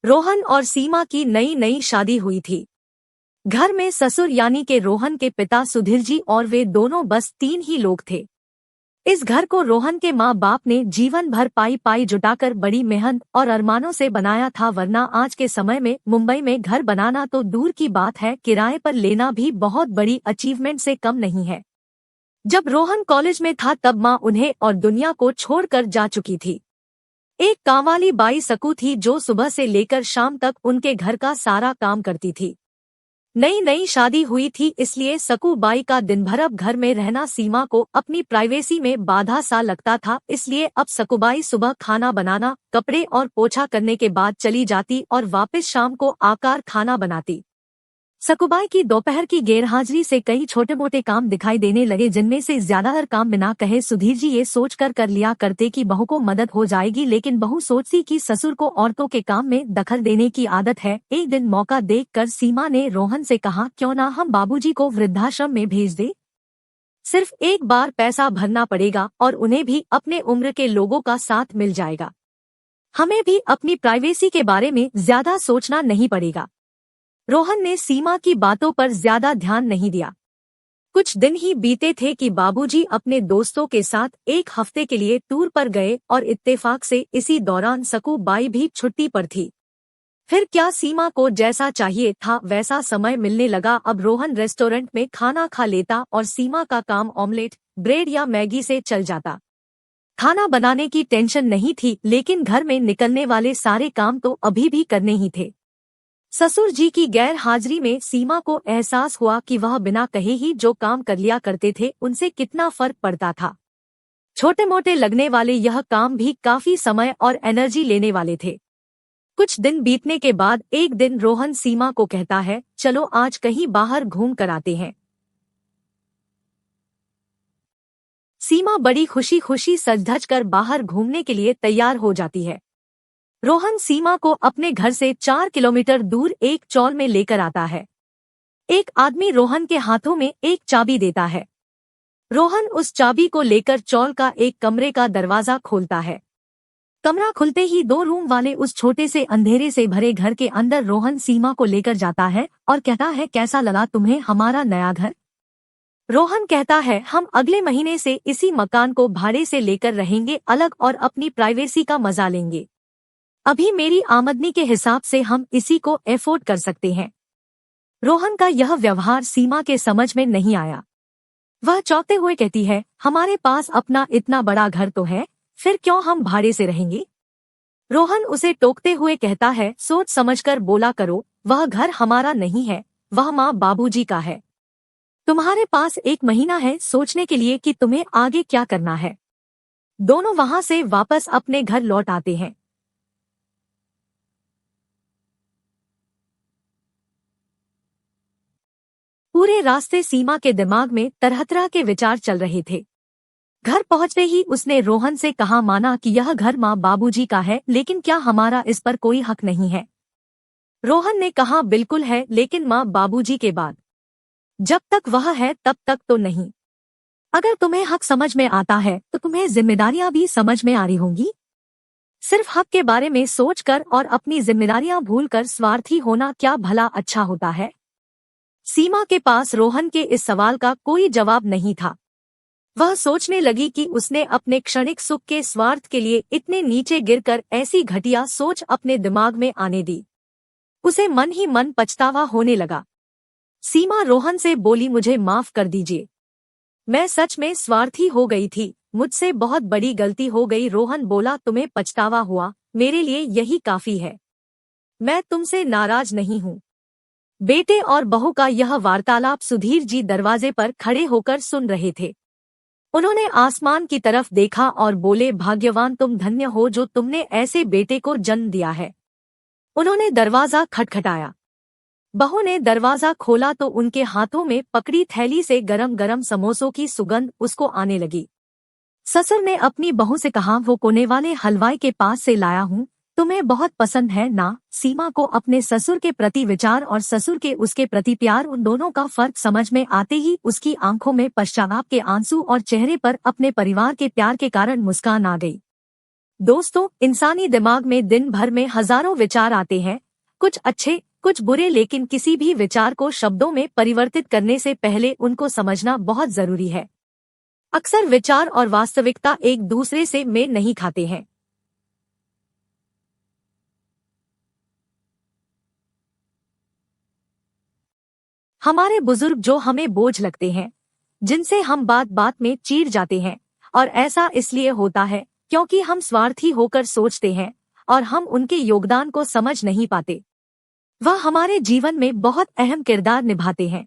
रोहन और सीमा की नई नई शादी हुई थी। घर में ससुर यानी के रोहन के पिता सुधीर जी और वे दोनों बस 3 ही लोग थे। इस घर को रोहन के माँ बाप ने जीवन भर पाई पाई जुटाकर बड़ी मेहनत और अरमानों से बनाया था, वरना आज के समय में मुंबई में घर बनाना तो दूर की बात है, किराए पर लेना भी बहुत बड़ी अचीवमेंट से कम नहीं है। जब रोहन कॉलेज में था तब माँ उन्हें और दुनिया को छोड़कर जा चुकी थी। एक कांवाली बाई सकू थी जो सुबह से लेकर शाम तक उनके घर का सारा काम करती थी। नई नई शादी हुई थी, इसलिए सकू बाई का दिन भर अब घर में रहना सीमा को अपनी प्राइवेसी में बाधा सा लगता था। इसलिए अब सकूबाई सुबह खाना बनाना, कपड़े और पोछा करने के बाद चली जाती और वापस शाम को आकर खाना बनाती। सकूबाई की दोपहर की गैरहाजिरी से कई छोटे मोटे काम दिखाई देने लगे, जिनमें से ज्यादातर काम बिना कहे सुधीर जी ये सोचकर कर लिया करते कि बहू को मदद हो जाएगी, लेकिन बहू सोचती कि ससुर को औरतों के काम में दखल देने की आदत है। एक दिन मौका देखकर सीमा ने रोहन से कहा, क्यों ना हम बाबूजी को वृद्धाश्रम में भेज दे। सिर्फ एक बार पैसा भरना पड़ेगा और उन्हें भी अपने उम्र के लोगों का साथ मिल जाएगा। हमें भी अपनी प्राइवेसी के बारे में ज्यादा सोचना नहीं पड़ेगा। रोहन ने सीमा की बातों पर ज्यादा ध्यान नहीं दिया। कुछ दिन ही बीते थे कि बाबूजी अपने दोस्तों के साथ एक हफ्ते के लिए टूर पर गए और इत्तेफाक से इसी दौरान सकू बाई भी छुट्टी पर थी। फिर क्या, सीमा को जैसा चाहिए था वैसा समय मिलने लगा। अब रोहन रेस्टोरेंट में खाना खा लेता और सीमा का काम ऑमलेट, ब्रेड या मैगी से चल जाता। खाना बनाने की टेंशन नहीं थी, लेकिन घर में निकलने वाले सारे काम तो अभी भी करने ही थे। ससुर जी की गैर हाजिरी में सीमा को एहसास हुआ कि वह बिना कहे ही जो काम कर लिया करते थे उनसे कितना फर्क पड़ता था। छोटे मोटे लगने वाले यह काम भी काफी समय और एनर्जी लेने वाले थे। कुछ दिन बीतने के बाद एक दिन रोहन सीमा को कहता है, चलो आज कहीं बाहर घूम कर आते हैं। सीमा बड़ी खुशी खुशी सज धज कर बाहर घूमने के लिए तैयार हो जाती है। रोहन सीमा को अपने घर से 4 किलोमीटर दूर एक चौल में लेकर आता है। एक आदमी रोहन के हाथों में एक चाबी देता है। रोहन उस चाबी को लेकर चौल का एक कमरे का दरवाजा खोलता है। कमरा खुलते ही 2 रूम वाले उस छोटे से अंधेरे से भरे घर के अंदर रोहन सीमा को लेकर जाता है और कहता है, कैसा लगा तुम्हें हमारा नया घर। रोहन कहता है, हम अगले महीने से इसी मकान को भाड़े से लेकर रहेंगे अलग और अपनी प्राइवेसी का मजा लेंगे। अभी मेरी आमदनी के हिसाब से हम इसी को एफोर्ड कर सकते हैं। रोहन का यह व्यवहार सीमा के समझ में नहीं आया। वह चौंकते हुए कहती है, हमारे पास अपना इतना बड़ा घर तो है, फिर क्यों हम भाड़े से रहेंगे। रोहन उसे टोकते हुए कहता है, सोच समझकर बोला करो, वह घर हमारा नहीं है, वह माँ बाबूजी का है। तुम्हारे पास 1 महीना है सोचने के लिए कि तुम्हें आगे क्या करना है। दोनों वहां से वापस अपने घर लौट आते हैं। पूरे रास्ते सीमा के दिमाग में तरह तरह के विचार चल रहे थे। घर पहुंचते ही उसने रोहन से कहा, माना कि यह घर माँ बाबूजी का है, लेकिन क्या हमारा इस पर कोई हक नहीं है। रोहन ने कहा, बिल्कुल है, लेकिन माँ बाबूजी के बाद जब तक वह है तब तक तो नहीं। अगर तुम्हें हक समझ में आता है तो तुम्हें जिम्मेदारियां भी समझ में आ रही होंगी। सिर्फ हक के बारे में सोचकर और अपनी जिम्मेदारियां भूलकर स्वार्थी होना क्या भला अच्छा होता है। सीमा के पास रोहन के इस सवाल का कोई जवाब नहीं था। वह सोचने लगी कि उसने अपने क्षणिक सुख के स्वार्थ के लिए इतने नीचे गिरकर ऐसी घटिया सोच अपने दिमाग में आने दी। उसे मन ही मन पछतावा होने लगा। सीमा रोहन से बोली, मुझे माफ कर दीजिए, मैं सच में स्वार्थी हो गई थी, मुझसे बहुत बड़ी गलती हो गई। रोहन बोला, तुम्हें पछतावा हुआ, मेरे लिए यही काफी है, मैं तुमसे नाराज नहीं हूँ। बेटे और बहू का यह वार्तालाप सुधीर जी दरवाजे पर खड़े होकर सुन रहे थे। उन्होंने आसमान की तरफ देखा और बोले, भाग्यवान तुम, धन्य हो जो तुमने ऐसे बेटे को जन्म दिया है। उन्होंने दरवाजा खटखटाया। बहू ने दरवाजा खोला तो उनके हाथों में पकड़ी थैली से गरम गरम समोसों की सुगंध उसको आने लगी। ससुर ने अपनी बहू से कहा, वो कोने वाले हलवाई के पास से लाया हूँ, तुम्हें बहुत पसंद है ना। सीमा को अपने ससुर के प्रति विचार और ससुर के उसके प्रति प्यार, उन दोनों का फर्क समझ में आते ही उसकी आंखों में पश्चाताप के आंसू और चेहरे पर अपने परिवार के प्यार के कारण मुस्कान आ गई। दोस्तों, इंसानी दिमाग में दिन भर में हजारों विचार आते हैं, कुछ अच्छे कुछ बुरे, लेकिन किसी भी विचार को शब्दों में परिवर्तित करने से पहले उनको समझना बहुत जरूरी है। अक्सर विचार और वास्तविकता एक दूसरे से मेल नहीं खाते हैं। हमारे बुजुर्ग जो हमें बोझ लगते हैं, जिनसे हम बात बात में चीर जाते हैं, और ऐसा इसलिए होता है क्योंकि हम स्वार्थी होकर सोचते हैं और हम उनके योगदान को समझ नहीं पाते। वह हमारे जीवन में बहुत अहम किरदार निभाते हैं।